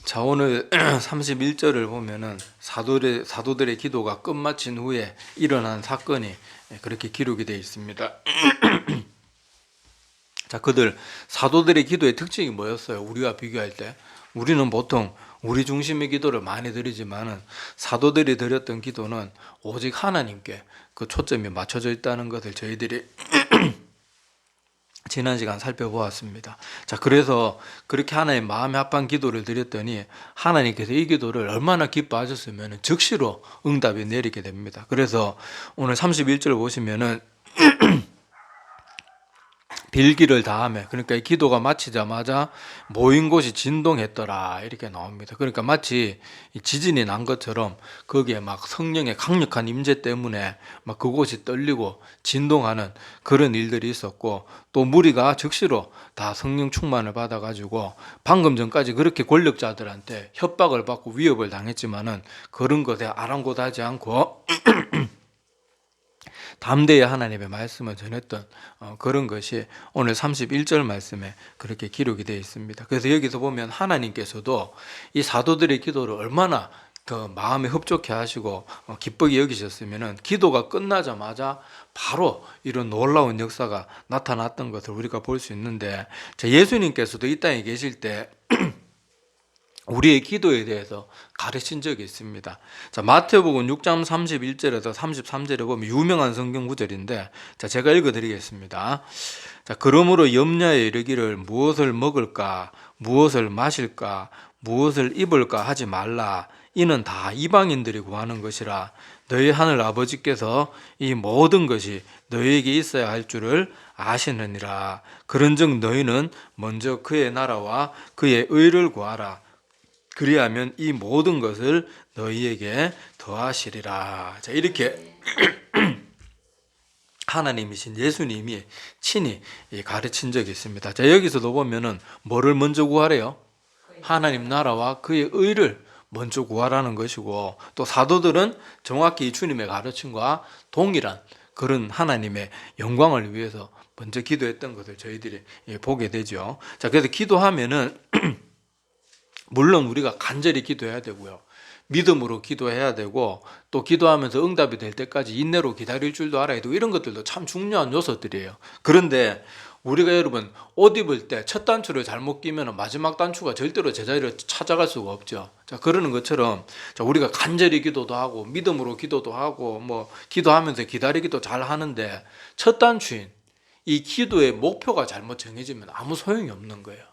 자, 오늘 31절을 보면은 사도들의 기도가 끝마친 후에 일어난 사건이 그렇게 기록이 되어 있습니다. 자, 사도들의 기도의 특징이 뭐였어요? 우리와 비교할 때 우리는 보통 우리 중심의 기도를 많이 드리지만은 사도들이 드렸던 기도는 오직 하나님께 그 초점이 맞춰져 있다는 것을 저희들이 지난 시간 살펴보았습니다. 자, 그래서 그렇게 하나님 마음에 합한 기도를 드렸더니 하나님께서 이 기도를 얼마나 기뻐하셨으면 즉시로 응답이 내리게 됩니다. 그래서 오늘 31절 보시면은 빌기를 다하며, 그러니까 이 기도가 마치자마자 모인 곳이 진동했더라 이렇게 나옵니다. 그러니까 마치 지진이 난 것처럼 거기에 막 성령의 강력한 임재 때문에 막 그곳이 떨리고 진동하는 그런 일들이 있었고, 또 무리가 즉시로 다 성령 충만을 받아가지고 방금 전까지 그렇게 권력자들한테 협박을 받고 위협을 당했지만은 그런 것에 아랑곳하지 않고 담대히 하나님의 말씀을 전했던 그런 것이 오늘 31절 말씀에 그렇게 기록이 되어 있습니다. 그래서 여기서 보면 하나님께서도 이 사도들의 기도를 얼마나 그 마음에 흡족해 하시고 기쁘게 여기셨으면은 기도가 끝나자마자 바로 이런 놀라운 역사가 나타났던 것을 우리가 볼 수 있는데, 예수님께서도 이 땅에 계실 때 우리의 기도에 대해서 가르친 적이 있습니다. 자, 마태복음 6장 31절에서 33절에 보면 유명한 성경 구절인데, 자, 제가 읽어드리겠습니다. 자, 그러므로 염려에 이르기를 무엇을 먹을까, 무엇을 마실까, 무엇을 입을까 하지 말라. 이는 다 이방인들이 구하는 것이라. 너희 하늘 아버지께서 이 모든 것이 너희에게 있어야 할 줄을 아시느니라. 그런즉 너희는 먼저 그의 나라와 그의 의를 구하라. 그리하면 이 모든 것을 너희에게 더하시리라. 자, 이렇게 하나님이신 예수님이 친히 가르친 적이 있습니다. 자, 여기서도 보면은 뭐를 먼저 구하래요? 하나님 나라와 그의 의를 먼저 구하라는 것이고, 또 사도들은 정확히 주님의 가르침과 동일한 그런 하나님의 영광을 위해서 먼저 기도했던 것을 저희들이 보게 되죠. 자, 그래서 기도하면은 물론 우리가 간절히 기도해야 되고요, 믿음으로 기도해야 되고, 또 기도하면서 응답이 될 때까지 인내로 기다릴 줄도 알아야 되고, 이런 것들도 참 중요한 요소들이에요. 그런데 우리가 여러분 옷 입을 때 첫 단추를 잘못 끼면 마지막 단추가 절대로 제자리를 찾아갈 수가 없죠. 자, 그러는 것처럼 우리가 간절히 기도도 하고 믿음으로 기도도 하고 뭐 기도하면서 기다리기도 잘 하는데, 첫 단추인 이 기도의 목표가 잘못 정해지면 아무 소용이 없는 거예요.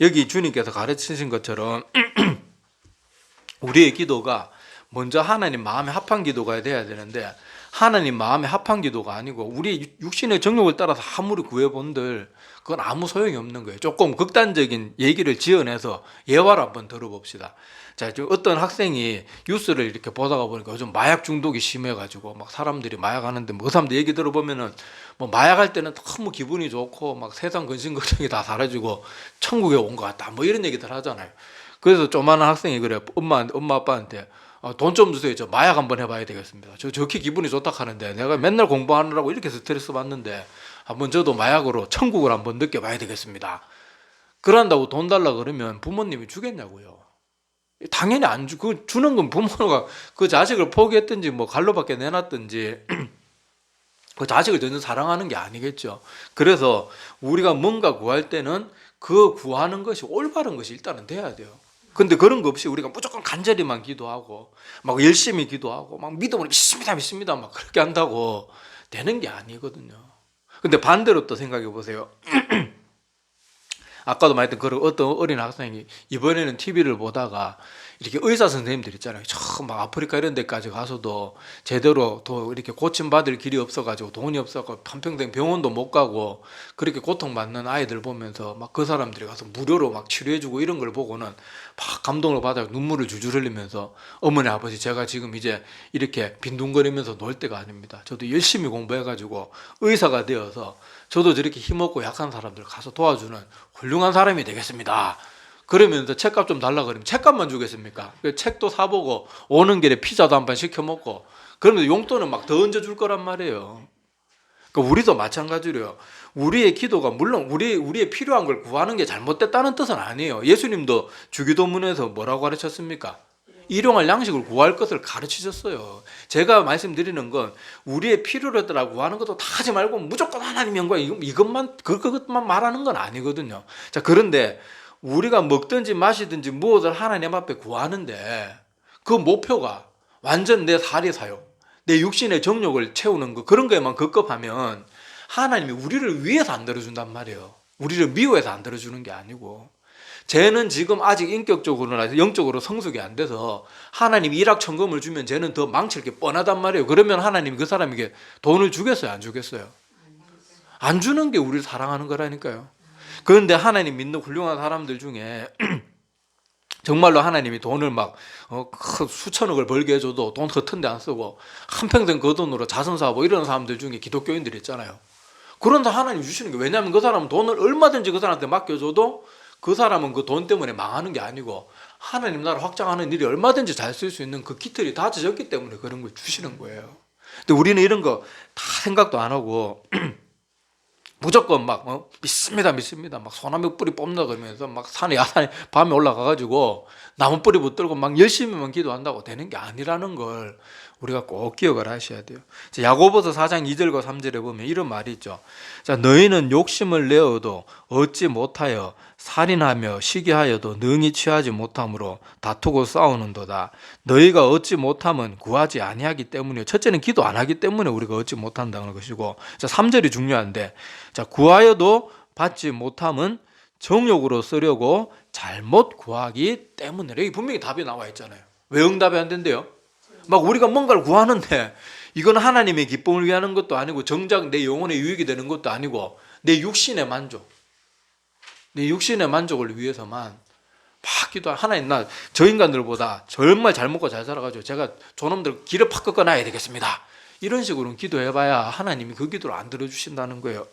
여기 주님께서 가르치신 것처럼 우리의 기도가 먼저 하나님 마음에 합한 기도가 돼야 되는데, 하나님 마음에 합한 기도가 아니고 우리 육신의 정욕을 따라서 아무리 구해본들 그건 아무 소용이 없는 거예요. 조금 극단적인 얘기를 지어내서 예화를 한번 들어봅시다. 자, 어떤 학생이 뉴스를 이렇게 보다가 보니까 요즘 마약 중독이 심해가지고 막 사람들이 마약하는데, 뭐 그 사람들 얘기 들어보면은 뭐 마약할 때는 너무 기분이 좋고 막 세상 근심 걱정이 다 사라지고 천국에 온 것 같다 뭐 이런 얘기들 하잖아요. 그래서 조만한 학생이 그래 엄마 아빠한테 돈 좀 주세요. 저 마약 한번 해봐야 되겠습니다. 저 저렇게 기분이 좋다 하는데 내가 맨날 공부하느라고 이렇게 스트레스 받는데 한번 저도 마약으로 천국을 한번 느껴봐야 되겠습니다. 그런다고 돈 달라 그러면 부모님이 주겠냐고요. 당연히 안 주. 그 주는 건 부모가 그 자식을 포기했든지 뭐 갈로 밖에 내놨든지 그 자식을 전혀 사랑하는 게 아니겠죠. 그래서 우리가 뭔가 구할 때는 그 구하는 것이 올바른 것이 일단은 돼야 돼요. 근데 그런 거 없이 우리가 무조건 간절히만 기도하고 막 열심히 기도하고 막 믿음으로 믿습니다 막 그렇게 한다고 되는 게 아니거든요. 근데 반대로 또 생각해 보세요. 아까도 말했던 그런 어떤 어린 학생이 이번에는 TV를 보다가 이렇게 의사 선생님들 있잖아요. 저 막 아프리카 이런 데까지 가서도 제대로 또 이렇게 고침받을 길이 없어가지고 돈이 없어서 한평생 병원도 못 가고 그렇게 고통받는 아이들 보면서 막 그 사람들이 가서 무료로 막 치료해주고 이런 걸 보고는 막 감동을 받아 눈물을 줄줄 흘리면서, 어머니 아버지 제가 지금 이제 이렇게 빈둥거리면서 놀 때가 아닙니다. 저도 열심히 공부해가지고 의사가 되어서 저도 저렇게 힘없고 약한 사람들 가서 도와주는 훌륭한 사람이 되겠습니다. 그러면서 책값 좀 달라 그러면 책값만 주겠습니까? 책도 사보고 오는 길에 피자도 한 판 시켜 먹고 그러면서 용돈은 막 더 얹어줄 거란 말이에요. 그러니까 우리도 마찬가지로요. 우리의 기도가 물론 우리의 필요한 걸 구하는 게 잘못됐다는 뜻은 아니에요. 예수님도 주기도문에서 뭐라고 가르쳤습니까? 일용할 양식을 구할 것을 가르치셨어요. 제가 말씀드리는 건 우리의 필요를 따라 구하는 것도 다 하지 말고 무조건 하나님 영광 그것만 말하는 건 아니거든요. 자, 그런데 우리가 먹든지 마시든지 무엇을 하나님 앞에 구하는데 그 목표가 완전 내 살이 사요. 내 육신의 정욕을 채우는 거 그런 거에만 급급하면 하나님이 우리를 위해서 안 들어준단 말이에요. 우리를 미워해서 안 들어주는 게 아니고 쟤는 지금 아직 인격적으로나 영적으로 성숙이 안 돼서 하나님이 일확천금을 주면 쟤는 더 망칠 게 뻔하단 말이에요. 그러면 하나님이 그 사람에게 돈을 주겠어요? 안 주겠어요? 안 주는 게 우리를 사랑하는 거라니까요. 그런데 하나님 믿는 훌륭한 사람들 중에 정말로 하나님이 돈을 막 수천억을 벌게 해줘도 돈 허튼 데 안 쓰고 한평생 그 돈으로 자선 사고 이런 사람들 중에 기독교인들 있잖아요. 그런데 하나님 주시는 게 왜냐하면 그 사람은 돈을 얼마든지 그 사람한테 맡겨줘도 그 사람은 그 돈 때문에 망하는 게 아니고 하나님 나라 확장하는 일이 얼마든지 잘 쓸 수 있는 그 깃털이 다져졌기 때문에 그런 걸 주시는 거예요. 근데 우리는 이런 거 다 생각도 안 하고 무조건 막 믿습니다 막 소나무 뿌리 뽑는다 그러면서 막 산에 야산에 밤에 올라가가지고 나무 뿌리 붙들고 막 열심히만 기도한다고 되는 게 아니라는 걸 우리가 꼭 기억을 하셔야 돼요. 야고보서 4장 2절과 3절에 보면 이런 말이 있죠. 자, 너희는 욕심을 내어도 얻지 못하여 살인하며 시기하여도 능히 취하지 못함으로 다투고 싸우는도다. 너희가 얻지 못함은 구하지 아니하기 때문이요. 첫째는 기도 안 하기 때문에 우리가 얻지 못한다는 것이고, 자, 3절이 중요한데, 자, 구하여도 받지 못함은 정욕으로 쓰려고 잘못 구하기 때문에. 여기 분명히 답이 나와 있잖아요. 왜 응답이 안 된대요? 막 우리가 뭔가를 구하는데 이건 하나님의 기쁨을 위하는 것도 아니고 정작 내 영혼의 유익이 되는 것도 아니고 내 육신의 만족, 내 육신의 만족을 위해서만 막 기도하. 하나님 나 저 인간들보다 정말 잘 먹고 잘 살아가지고 제가 저놈들 길을 팍 꺾어놔야 되겠습니다. 이런 식으로 기도해봐야 하나님이 그 기도를 안 들어주신다는 거예요.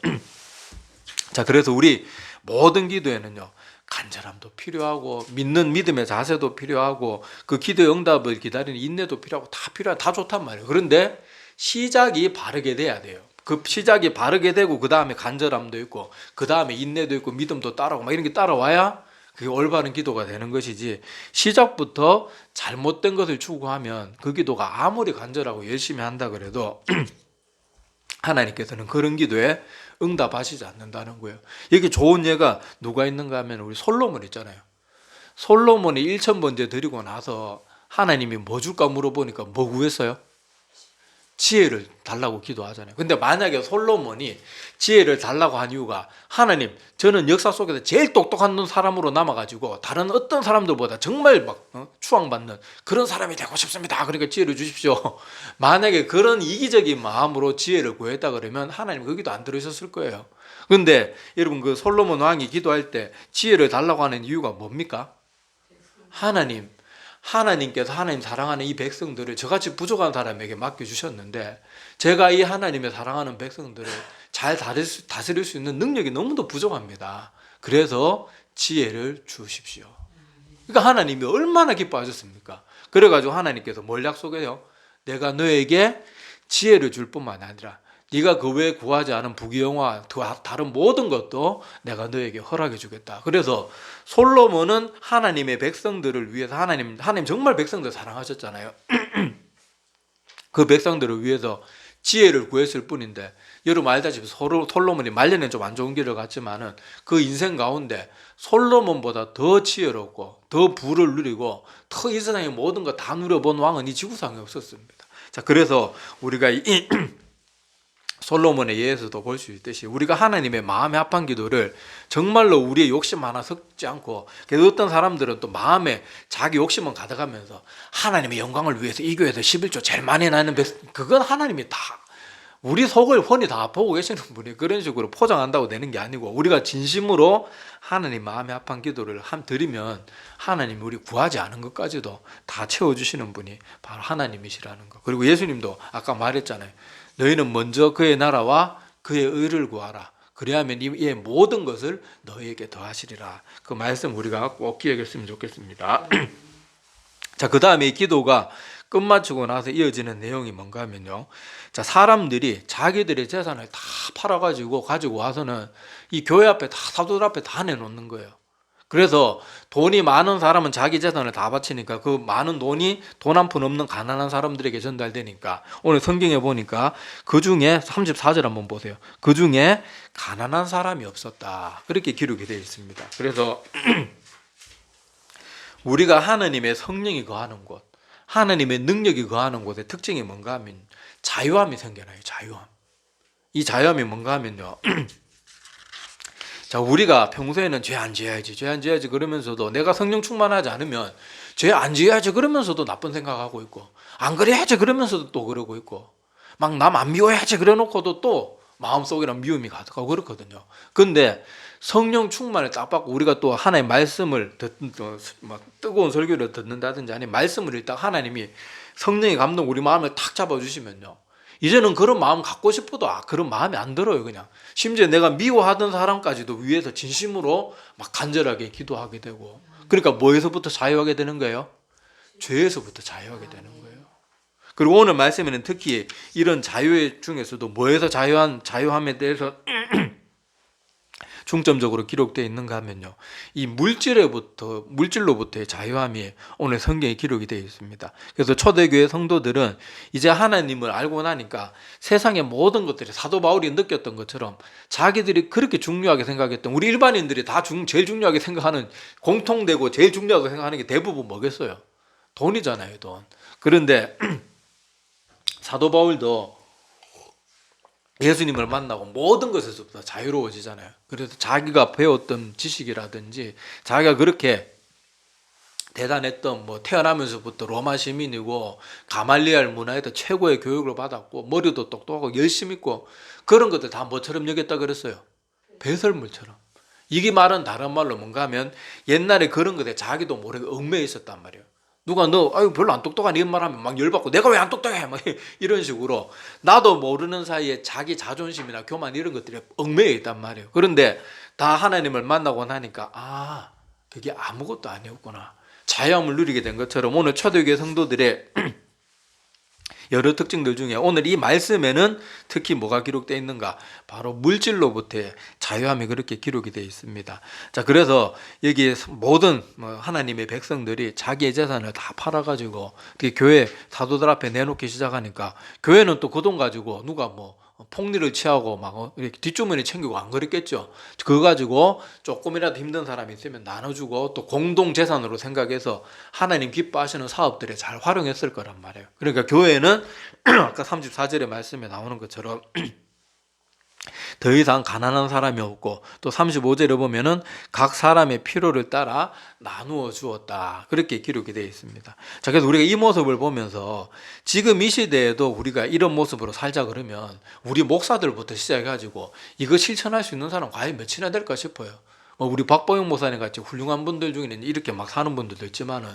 자, 그래서 우리 모든 기도에는요 간절함도 필요하고 믿는 믿음의 자세도 필요하고 그 기도의 응답을 기다리는 인내도 필요하고 다 좋단 말이에요. 그런데 시작이 바르게 돼야 돼요. 그 시작이 바르게 되고 그 다음에 간절함도 있고 그 다음에 인내도 있고 믿음도 따라오고 막 이런 게 따라와야 그게 올바른 기도가 되는 것이지, 시작부터 잘못된 것을 추구하면 그 기도가 아무리 간절하고 열심히 한다 그래도 하나님께서는 그런 기도에 응답하시지 않는다는 거예요. 여기 좋은 예가 누가 있는가 하면 우리 솔로몬 있잖아요. 솔로몬이 1000번째 드리고 나서 하나님이 뭐 줄까 물어보니까 뭐 구했어요? 지혜를 달라고 기도하잖아요. 근데 만약에 솔로몬이 지혜를 달라고 한 이유가 하나님 저는 역사 속에서 제일 똑똑한 사람으로 남아가지고 다른 어떤 사람들보다 정말 막 추앙받는 그런 사람이 되고 싶습니다. 그러니까 지혜를 주십시오. 만약에 그런 이기적인 마음으로 지혜를 구했다 그러면 하나님 그 기도 안 들으셨을 거예요. 근데 여러분 그 솔로몬 왕이 기도할 때 지혜를 달라고 하는 이유가 뭡니까? 하나님께서 하나님 사랑하는 이 백성들을 저같이 부족한 사람에게 맡겨주셨는데 제가 이 하나님의 사랑하는 백성들을 잘 다스릴 수 있는 능력이 너무도 부족합니다. 그래서 지혜를 주십시오. 그러니까 하나님이 얼마나 기뻐하셨습니까? 그래가지고 하나님께서 뭘 약속해요? 내가 너에게 지혜를 줄 뿐만 아니라 네가 그 외에 구하지 않은 부귀영화 다른 모든 것도 내가 너에게 허락해 주겠다. 그래서 솔로몬은 하나님의 백성들을 위해서 하나님 정말 백성들 사랑하셨잖아요. 그 백성들을 위해서 지혜를 구했을 뿐인데 여러분 알다시피 솔로몬이 말년엔 좀 안 좋은 길을 갔지만은 그 인생 가운데 솔로몬보다 더 지혜롭고 더 부를 누리고 더 이 세상의 모든 거 다 누려본 왕은 이 지구상에 없었습니다. 자, 그래서 우리가 이 솔로몬의 예에서도 볼 수 있듯이 우리가 하나님의 마음에 합한 기도를 정말로 우리의 욕심 하나 섞지 않고, 그래서 어떤 사람들은 또 마음에 자기 욕심은 가득하면서 하나님의 영광을 위해서 이 교회에서 11조 제일 많이 나는 그건 하나님이 다 우리 속을 훤히 다 보고 계시는 분이 그런 식으로 포장한다고 되는 게 아니고 우리가 진심으로 하나님 마음에 합한 기도를 드리면 하나님이 우리 구하지 않은 것까지도 다 채워주시는 분이 바로 하나님이시라는 거. 그리고 예수님도 아까 말했잖아요. 너희는 먼저 그의 나라와 그의 의를 구하라. 그리하면 이 모든 것을 너희에게 더하시리라. 그 말씀 우리가 꼭 기억했으면 좋겠습니다. 자, 그 다음에 이 기도가 끝마치고 나서 이어지는 내용이 뭔가 하면요. 자, 사람들이 자기들의 재산을 다 팔아가지고 가지고 와서는 이 교회 앞에 다, 사도들 앞에 다 내놓는 거예요. 그래서 돈이 많은 사람은 자기 재산을 다 바치니까 그 많은 돈이 돈 한 푼 없는 가난한 사람들에게 전달되니까 오늘 성경에 보니까 그 중에 34절 한번 보세요. 그 중에 가난한 사람이 없었다. 그렇게 기록이 되어 있습니다. 그래서 우리가 하나님의 성령이 거하는 곳, 하나님의 능력이 거하는 곳의 특징이 뭔가 하면 자유함이 생겨나요. 자유함. 이 자유함이 뭔가 하면요. 자, 우리가 평소에는 죄 안 지어야지, 죄 안 지어야지 그러면서도 내가 성령 충만하지 않으면 죄 안 지어야지 그러면서도 나쁜 생각하고 있고, 안 그래야지 그러면서도 또 그러고 있고, 막 남 안 미워야지 그래 놓고도 또 마음속에는 미움이 가득하고 그렇거든요. 근데 성령 충만을 딱 받고 우리가 또 하나의 말씀을 막 뜨거운 설교를 듣는다든지 아니면 말씀을 읽다 하나님이 성령의 감동 우리 마음을 탁 잡아주시면요. 이제는 그런 마음 갖고 싶어도 그런 마음이 안 들어요. 그냥 심지어 내가 미워하던 사람까지도 위해서 진심으로 막 간절하게 기도하게 되고, 그러니까 뭐에서부터 자유하게 되는 거예요? 죄에서부터 자유하게 되는 거예요. 그리고 오늘 말씀에는 특히 이런 자유 중에서도 뭐에서 자유함에 대해서 중점적으로 기록되어 있는가 하면요, 이 물질로부터의 자유함이 오늘 성경에 기록이 되어 있습니다. 그래서 초대교회 성도들은 이제 하나님을 알고 나니까 세상의 모든 것들이 사도 바울이 느꼈던 것처럼 자기들이 그렇게 중요하게 생각했던, 우리 일반인들이 다 제일 중요하게 생각하는, 공통되고 제일 중요하게 생각하는 게 대부분 뭐겠어요? 돈이잖아요, 돈. 그런데 사도 바울도 예수님을 만나고 모든 것에서부터 자유로워지잖아요. 그래서 자기가 배웠던 지식이라든지 자기가 그렇게 대단했던, 뭐 태어나면서부터 로마 시민이고 가말리알 문화에서 최고의 교육을 받았고 머리도 똑똑하고 열심히 있고 그런 것들 다 뭐처럼 여겼다 그랬어요? 배설물처럼. 이게 말은 다른 말로 뭔가 하면 옛날에 그런 것에 자기도 모르게 얽매여 있었단 말이에요. 누가 너 별로 안 똑똑한 이런 말 하면 막 열받고 내가 왜 안 똑똑해 막 이런 식으로 나도 모르는 사이에 자기 자존심이나 교만 이런 것들이 얽매여 있단 말이에요. 그런데 다 하나님을 만나고 나니까 그게 아무것도 아니었구나, 자유함을 누리게 된 것처럼 오늘 초대교회 성도들의 여러 특징들 중에 오늘 이 말씀에는 특히 뭐가 기록되어 있는가? 바로 물질로부터의 자유함이 그렇게 기록이 되어 있습니다. 자, 그래서 여기 모든 하나님의 백성들이 자기의 재산을 다 팔아가지고 교회 사도들 앞에 내놓기 시작하니까 교회는 또 그 돈 가지고 누가 뭐 폭리를 취하고 막 이렇게 뒷주머니 챙기고 안 그랬겠죠. 그거 가지고 조금이라도 힘든 사람이 있으면 나눠주고 또 공동 재산으로 생각해서 하나님 기뻐하시는 사업들에 잘 활용했을 거란 말이에요. 그러니까 교회는 아까 34절의 말씀에 나오는 것처럼 더 이상 가난한 사람이 없고, 또 35절에 보면은 각 사람의 필요를 따라 나누어 주었다, 그렇게 기록이 되어 있습니다. 자, 그래서 우리가 이 모습을 보면서 지금 이 시대에도 우리가 이런 모습으로 살자 그러면 우리 목사들부터 시작해가지고 이거 실천할 수 있는 사람 과연 몇이나 될까 싶어요. 우리 박보영 목사님 같이 훌륭한 분들 중에는 이렇게 막 사는 분들도 있지만은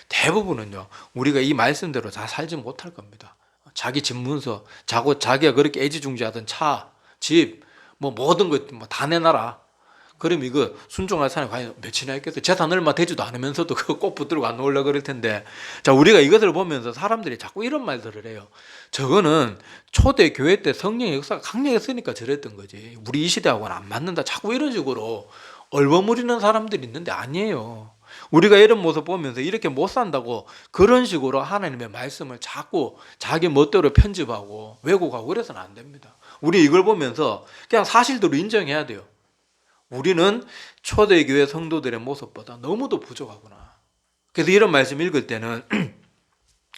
대부분은요, 우리가 이 말씀대로 잘 살지 못할 겁니다. 자기 집 문서, 자기가 그렇게 애지중지하던 차, 집, 뭐 모든 것 다 내놔라. 그럼 이거 순종할 사람이 과연 몇이나 있겠어요? 재산 얼마 되지도 않으면서도 그거 꼭 붙들고 안 놓으려고 그럴 텐데. 자, 우리가 이것을 보면서 사람들이 자꾸 이런 말들을 해요. 저거는 초대 교회 때 성령의 역사가 강력했으니까 저랬던 거지, 우리 이 시대하고는 안 맞는다, 자꾸 이런 식으로 얼버무리는 사람들이 있는데 아니에요. 우리가 이런 모습 보면서 이렇게 못 산다고 그런 식으로 하나님의 말씀을 자꾸 자기 멋대로 편집하고 왜곡하고 그래서는 안 됩니다. 우리 이걸 보면서 그냥 사실대로 인정해야 돼요. 우리는 초대교회 성도들의 모습보다 너무도 부족하구나. 그래서 이런 말씀 읽을 때는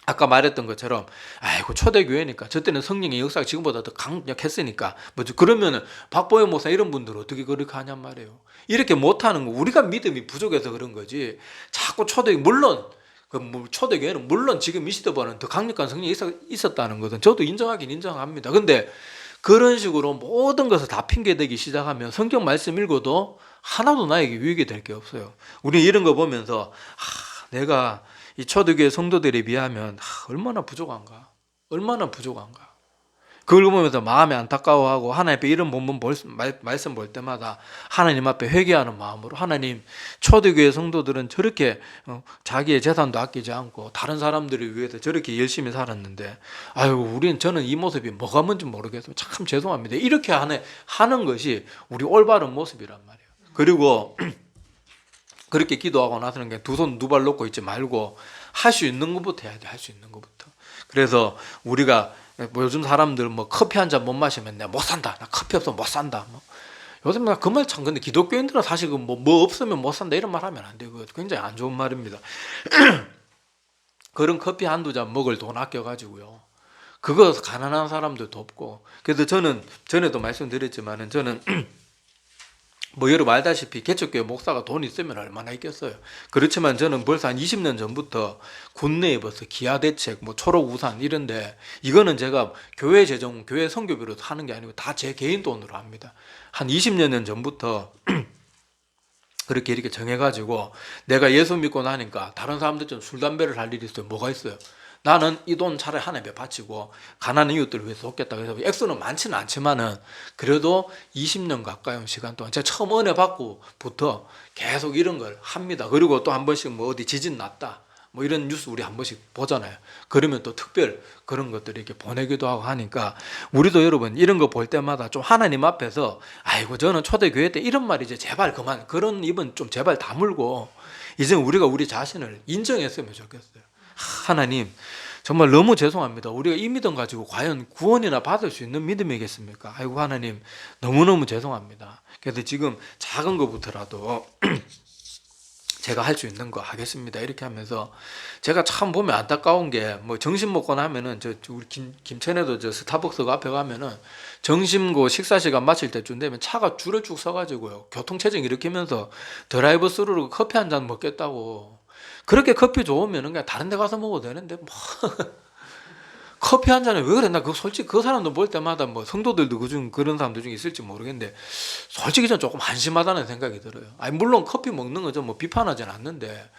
아까 말했던 것처럼 아이고 초대교회니까 저 때는 성령의 역사가 지금보다 더 강력했으니까 뭐죠, 그러면은 박보영 목사 이런 분들 어떻게 그렇게 하냔 말이에요. 이렇게 못하는 거 우리가 믿음이 부족해서 그런 거지, 자꾸 물론 초대교회는 물론 지금 이 시대보다는 더 강력한 성령이 있었다는 것은 저도 인정하긴 인정합니다. 근데 그런 식으로 모든 것을 다 핑계대기 시작하면 성경 말씀 읽어도 하나도 나에게 유익이 될 게 없어요. 우리 이런 거 보면서 내가 이 초대교회 성도들에 비하면 얼마나 부족한가, 얼마나 부족한가. 그걸 보면서 마음이 안타까워하고 하나님 앞에 이런 본문 말씀 볼 때마다 하나님 앞에 회개하는 마음으로, 하나님, 초대교회 성도들은 저렇게 자기의 재산도 아끼지 않고 다른 사람들을 위해서 저렇게 열심히 살았는데, 아유, 저는 이 모습이 뭐가 뭔지 모르겠어요. 참 죄송합니다. 이렇게 하는 것이 우리 올바른 모습이란 말이에요. 그리고 그렇게 기도하고 나서는 그냥 두 손 두 발 놓고 있지 말고 할 수 있는 것부터 해야 돼. 할 수 있는 것부터. 그래서 우리가 뭐 요즘 사람들 뭐 커피 한 잔 못 마시면 내가 못 산다. 나 커피 없으면 못 산다. 뭐 요즘 나 그 말 참, 근데 기독교인들은 사실 뭐 없으면 못 산다 이런 말 하면 안 돼요. 굉장히 안 좋은 말입니다. 그런 커피 한두 잔 먹을 돈 아껴가지고요. 그거 가난한 사람들도 없고. 그래서 저는 전에도 말씀드렸지만은 저는 뭐 여러분 알다시피 개척교회 목사가 돈 있으면 얼마나 있겠어요. 그렇지만 저는 벌써 한 20년 전부터 국내에 벌써 기아대책, 뭐 초록우산 이런데, 이거는 제가 교회 재정, 교회 선교비로 하는 게 아니고 다 제 개인 돈으로 합니다. 한 20년 전부터 그렇게 이렇게 정해가지고, 내가 예수 믿고 나니까 다른 사람들처럼 술 담배를 할 일이 있어요. 뭐가 있어요? 나는 이 돈 차라리 하나님께 바치고 가난한 이웃들을 위해서 돕겠다. 그래서 액수는 많지는 않지만은 그래도 20년 가까운 시간 동안 제가 처음 은혜 받고부터 계속 이런 걸 합니다. 그리고 또 한 번씩 뭐 어디 지진 났다, 뭐 이런 뉴스 우리 한 번씩 보잖아요. 그러면 또 특별 그런 것들 이렇게 보내기도 하고 하니까, 우리도 여러분 이런 거 볼 때마다 좀 하나님 앞에서, 아이고 저는 초대교회 때 이런 말 이제 제발 그만, 그런 입은 좀 제발 다물고 이제 우리가 우리 자신을 인정했으면 좋겠어요. 하나님, 정말 너무 죄송합니다. 우리가 이 믿음 가지고 과연 구원이나 받을 수 있는 믿음이겠습니까? 아이고 하나님, 너무너무 죄송합니다. 그래서 지금 작은 것부터라도 제가 할 수 있는 거 하겠습니다. 이렇게 하면서, 제가 참 보면 안타까운 게, 뭐 점심 먹고 나면은 우리 김천에도 스타벅스 앞에 가면은 점심고 식사 시간 마칠 때쯤 되면 차가 줄을 쭉 서가지고요, 교통체증 일으키면서 드라이브 스루로 커피 한 잔 먹겠다고. 그렇게 커피 좋으면 그냥 다른 데 가서 먹어도 되는데 뭐 커피 한 잔에 왜 그래? 나 솔직히 그 사람들 볼 때마다, 뭐 성도들도 그런 사람들 중에 있을지 모르겠는데, 솔직히 전 조금 한심하다는 생각이 들어요. 아니 물론 커피 먹는 거 좀 뭐 비판하진 않는데,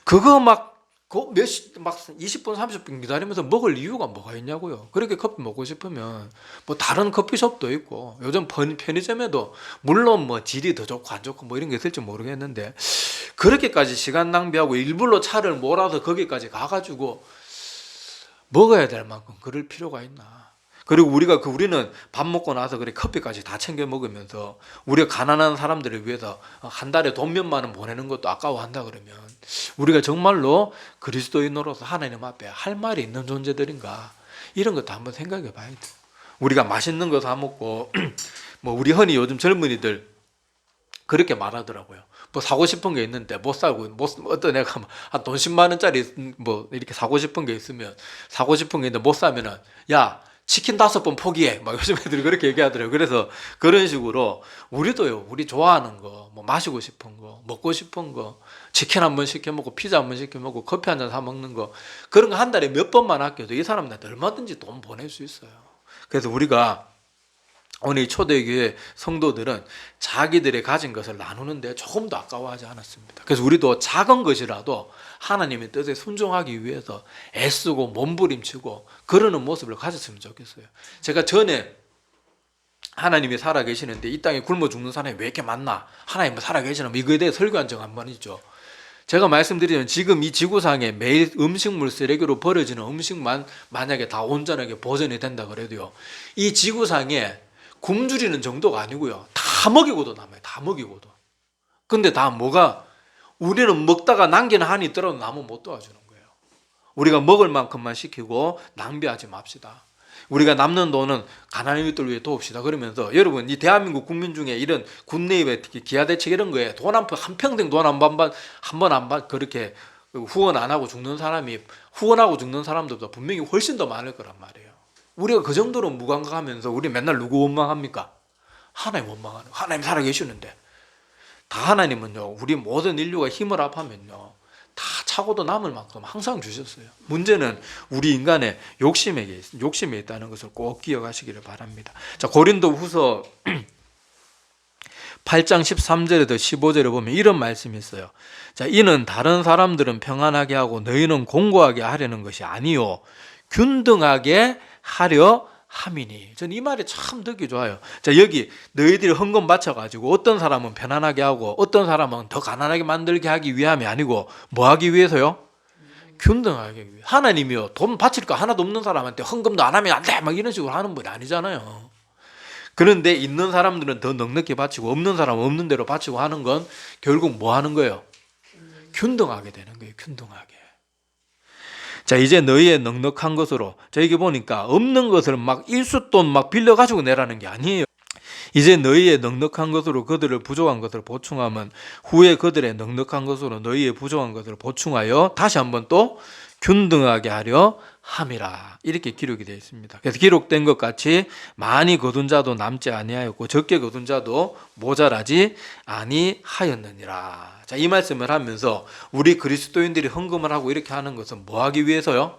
그거 막 20분 30분 기다리면서 먹을 이유가 뭐가 있냐고요. 그렇게 커피 먹고 싶으면 뭐 다른 커피숍도 있고, 요즘 편의점에도 물론 뭐 질이 더 좋고 안 좋고 뭐 이런 게 있을지 모르겠는데, 그렇게까지 시간 낭비하고 일부러 차를 몰아서 거기까지 가가지고 먹어야 될 만큼 그럴 필요가 있나. 그리고 우리는 밥 먹고 나서 그래 커피까지 다 챙겨 먹으면서 우리가 가난한 사람들을 위해서 한 달에 돈 몇만 원 보내는 것도 아까워한다 그러면, 우리가 정말로 그리스도인으로서 하나님 앞에 할 말이 있는 존재들인가, 이런 것도 한번 생각해 봐야 돼. 우리가 맛있는 거 사 먹고 뭐 우리 흔히 요즘 젊은이들 그렇게 말하더라고요. 뭐 사고 싶은 게 있는데 못 사고, 어떤 애가 한 돈 10만 원짜리 뭐 이렇게 사고 싶은 게 있으면, 사고 싶은 게 있는데 못 사면은, 야 치킨 5번 포기해, 막 요즘 애들이 그렇게 얘기하더라고요. 그래서 그런 식으로 우리도요, 우리 좋아하는 거, 뭐 마시고 싶은 거, 먹고 싶은 거, 치킨 한 번 시켜 먹고 피자 한 번 시켜 먹고 커피 한 잔 사 먹는 거, 그런 거 한 달에 몇 번만 아껴도 이 사람들한테 얼마든지 돈 보낼 수 있어요. 그래서 우리가 오늘 초대교회 성도들은 자기들의 가진 것을 나누는데 조금도 아까워하지 않았습니다. 그래서 우리도 작은 것이라도 하나님의 뜻에 순종하기 위해서 애쓰고 몸부림치고 그러는 모습을 가졌으면 좋겠어요. 제가 전에 하나님이 살아계시는데 이 땅에 굶어 죽는 사람이 왜 이렇게 많나, 하나님은 살아계시나, 이거에 대해 설교한 적 한 번 있죠. 제가 말씀드리면 지금 이 지구상에 매일 음식물 쓰레기로 버려지는 음식만 만약에 다 온전하게 보존이 된다 그래도요, 이 지구상에 굶주리는 정도가 아니고요, 다 먹이고도 남아요. 다 먹이고도. 근데 다 뭐가, 우리는 먹다가 남기는 한이 있더라도 남은 못 도와주는 거예요. 우리가 먹을 만큼만 시키고 낭비하지 맙시다. 우리가 남는 돈은 가난한 이웃들 위해 도웁시다. 그러면서 여러분, 이 대한민국 국민 중에 이런 군내입에 특히 기아대책 이런 거에 돈 한 평생 돈 한 번 안 받 그렇게 후원 안 하고 죽는 사람이, 후원하고 죽는 사람들보다 분명히 훨씬 더 많을 거란 말이에요. 우리가 그 정도로 무감각하면서 우리 맨날 누구 원망합니까? 하나님 원망하는, 하나님 살아계시는데. 다 하나님은요, 우리 모든 인류가 힘을 합하면요, 다 차고도 남을 만큼 항상 주셨어요. 문제는 우리 인간의 욕심이 있다는 것을 꼭 기억하시기를 바랍니다. 자, 고린도 후서 8장 13절에도 15절에 보면 이런 말씀이 있어요. 자, 이는 다른 사람들은 평안하게 하고 너희는 공고하게 하려는 것이 아니요 균등하게 하려 함이니. 저는 이 말이 참 듣기 좋아요. 자, 여기 너희들이 헌금 바쳐가지고 어떤 사람은 편안하게 하고 어떤 사람은 더 가난하게 만들게 하기 위함이 아니고 뭐 하기 위해서요? 균등하게 위해. 하나님이요, 돈 바칠 거 하나도 없는 사람한테 헌금도 안 하면 안 돼 막 이런 식으로 하는 분이 아니잖아요. 그런데 있는 사람들은 더 넉넉히 바치고 없는 사람은 없는 대로 바치고 하는 건 결국 뭐 하는 거예요? 균등하게 되는 거예요. 균등하게. 자, 이제 너희의 넉넉한 것으로, 자, 이게 보니까 없는 것을 막 일수돈 막 빌려가지고 내라는 게 아니에요. 이제 너희의 넉넉한 것으로 그들을 부족한 것을 보충하면 후에 그들의 넉넉한 것으로 너희의 부족한 것을 보충하여 다시 한번 또 균등하게 하려 함이라. 이렇게 기록이 되어 있습니다. 그래서 기록된 것 같이 많이 거둔 자도 남지 아니하였고 적게 거둔 자도 모자라지 아니하였느니라. 자, 이 말씀을 하면서 우리 그리스도인들이 헌금을 하고 이렇게 하는 것은 뭐 하기 위해서요?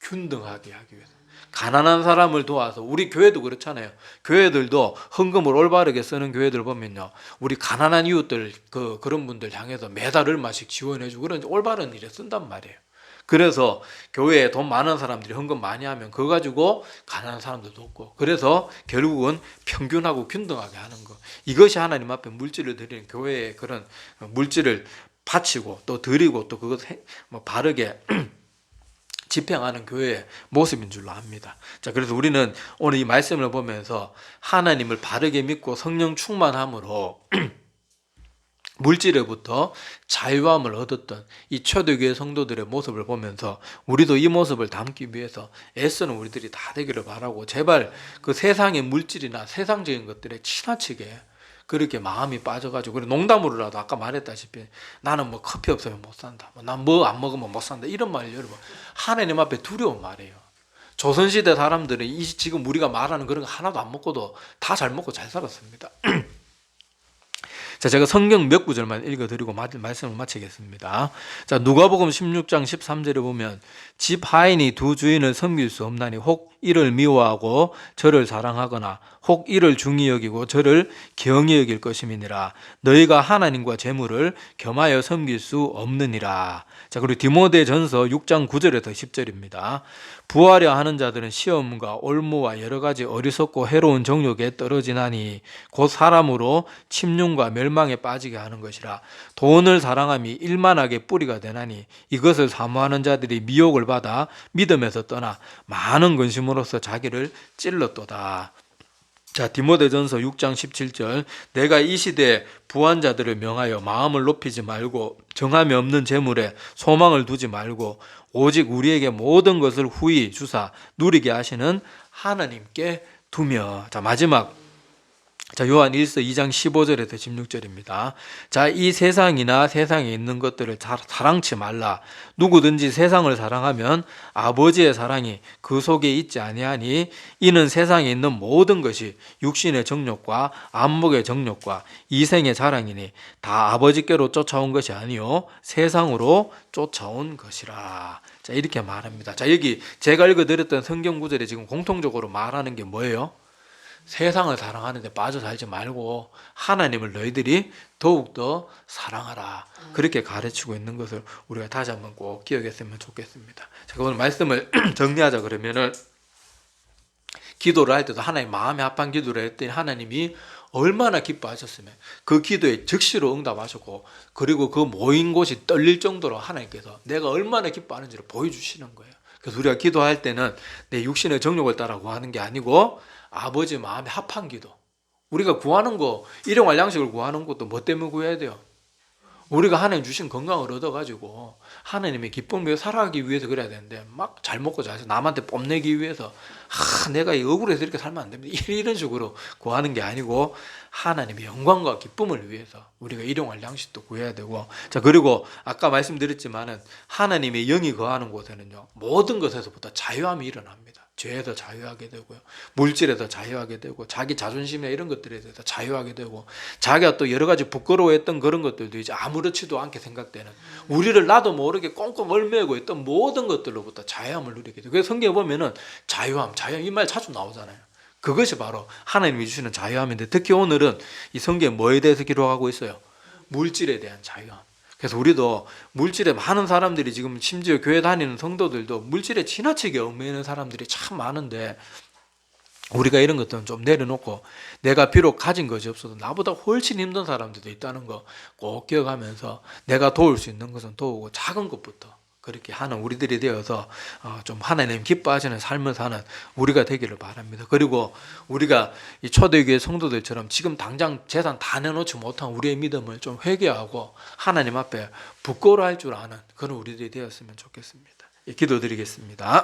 균등하게 하기 위해서. 가난한 사람을 도와서, 우리 교회도 그렇잖아요. 교회들도 헌금을 올바르게 쓰는 교회들 보면요, 우리 가난한 이웃들, 그런 분들 향해서 매달 얼마씩 지원해주고 그런 올바른 일에 쓴단 말이에요. 그래서 교회에 돈 많은 사람들이 헌금 많이 하면 그거 가지고 가난한 사람들도 없고, 그래서 결국은 평균하고 균등하게 하는 거, 이것이 하나님 앞에 물질을 드리는 교회의 그런 물질을 바치고 또 드리고 또 그것 뭐 바르게 집행하는 교회의 모습인 줄로 압니다. 자, 그래서 우리는 오늘 이 말씀을 보면서 하나님을 바르게 믿고 성령 충만함으로 물질에부터 자유함을 얻었던 이 초대교회 성도들의 모습을 보면서 우리도 이 모습을 담기 위해서 애쓰는 우리들이 다 되기를 바라고, 제발 그 세상의 물질이나 세상적인 것들에 지나치게 그렇게 마음이 빠져가지고, 그래 농담으로라도 아까 말했다시피 나는 뭐 커피 없으면 못 산다, 난 뭐 안 먹으면 못 산다, 이런 말 여러분 하나님 앞에 두려운 말이에요. 조선시대 사람들은 지금 우리가 말하는 그런 거 하나도 안 먹고도 다 잘 먹고 잘 살았습니다. 자, 제가 성경 몇 구절만 읽어드리고 말씀을 마치겠습니다. 자, 누가복음 16장 13절에 보면 집 하인이 두 주인을 섬길 수 없나니 혹 이를 미워하고 저를 사랑하거나 혹 이를 중히 여기고 저를 경히 여길 것임이니라. 너희가 하나님과 재물을 겸하여 섬길 수 없느니라. 자, 그리고 디모데전서 6장 9절에서 10절입니다. 부하려 하는 자들은 시험과 올무와 여러 가지 어리석고 해로운 정욕에 떨어지나니 곧 사람으로 침륜과 멸망에 빠지게 하는 것이라. 돈을 사랑함이 일만하게 뿌리가 되나니 이것을 사모하는 자들이 미혹을 받아 믿음에서 떠나 많은 근심으로써 자기를 찔렀도다. 자, 디모데전서 6장 17절, 내가 이 시대에 부한 자들을 명하여 마음을 높이지 말고 정함이 없는 재물에 소망을 두지 말고 오직 우리에게 모든 것을 후히 주사 누리게 하시는 하나님께 두며. 자, 마지막, 자, 요한 1서 2장 15절에서 16절입니다. 자, 이 세상이나 세상에 있는 것들을 사랑치 말라. 누구든지 세상을 사랑하면 아버지의 사랑이 그 속에 있지 아니하니 이는 세상에 있는 모든 것이 육신의 정욕과 안목의 정욕과 이생의 자랑이니 다 아버지께로 쫓아온 것이 아니요 세상으로 쫓아온 것이라. 자, 이렇게 말합니다. 자, 여기 제가 읽어드렸던 성경 구절에 지금 공통적으로 말하는 게 뭐예요? 세상을 사랑하는데 빠져 살지 말고 하나님을 너희들이 더욱더 사랑하라, 그렇게 가르치고 있는 것을 우리가 다시 한번 꼭 기억했으면 좋겠습니다. 제가 오늘 말씀을 정리하자 그러면은, 기도를 할 때도 하나님 마음에 합한 기도를 했더니 하나님이 얼마나 기뻐하셨으면 그 기도에 즉시로 응답하셨고, 그리고 그 모인 곳이 떨릴 정도로 하나님께서 내가 얼마나 기뻐하는지를 보여주시는 거예요. 그래서 우리가 기도할 때는 내 육신의 정욕을 따라 구하는 게 아니고 아버지 마음에 합한 기도. 우리가 구하는 거, 일용할 양식을 구하는 것도 뭐 때문에 구해야 돼요? 우리가 하나님 주신 건강을 얻어가지고 하나님의 기쁨을 위해 살아가기 위해서 그래야 되는데, 막 잘 먹고 잘 해서 남한테 뽐내기 위해서 내가 억울해서 이렇게 살면 안 됩니다, 이런 식으로 구하는 게 아니고 하나님의 영광과 기쁨을 위해서 우리가 일용할 양식도 구해야 되고. 자, 그리고 아까 말씀드렸지만은 하나님의 영이 거하는 곳에는요 모든 것에서부터 자유함이 일어납니다. 죄에서 자유하게 되고요, 물질에서 자유하게 되고, 자기 자존심이나 이런 것들에 대해서 자유하게 되고, 자기가 또 여러 가지 부끄러워했던 그런 것들도 이제 아무렇지도 않게 생각되는, 우리를 나도 모르게 꽁꽁 얼매고 있던 모든 것들로부터 자유함을 누리게 돼요. 그래서 성경에 보면은 자유함 이 말 자주 나오잖아요. 그것이 바로 하나님이 주시는 자유함인데, 특히 오늘은 이 성경에 뭐에 대해서 기록하고 있어요? 물질에 대한 자유함. 그래서 우리도 물질에, 많은 사람들이 지금 심지어 교회 다니는 성도들도 물질에 지나치게 얽매이는 사람들이 참 많은데, 우리가 이런 것들은 좀 내려놓고 내가 비록 가진 것이 없어도 나보다 훨씬 힘든 사람들도 있다는 거 꼭 기억하면서 내가 도울 수 있는 것은 도우고 작은 것부터 그렇게 하는 우리들이 되어서 좀 하나님 기뻐하시는 삶을 사는 우리가 되기를 바랍니다. 그리고 우리가 이 초대교회 성도들처럼 지금 당장 재산 다 내놓지 못한 우리의 믿음을 좀 회개하고 하나님 앞에 부끄러워할 줄 아는 그런 우리들이 되었으면 좋겠습니다. 기도드리겠습니다.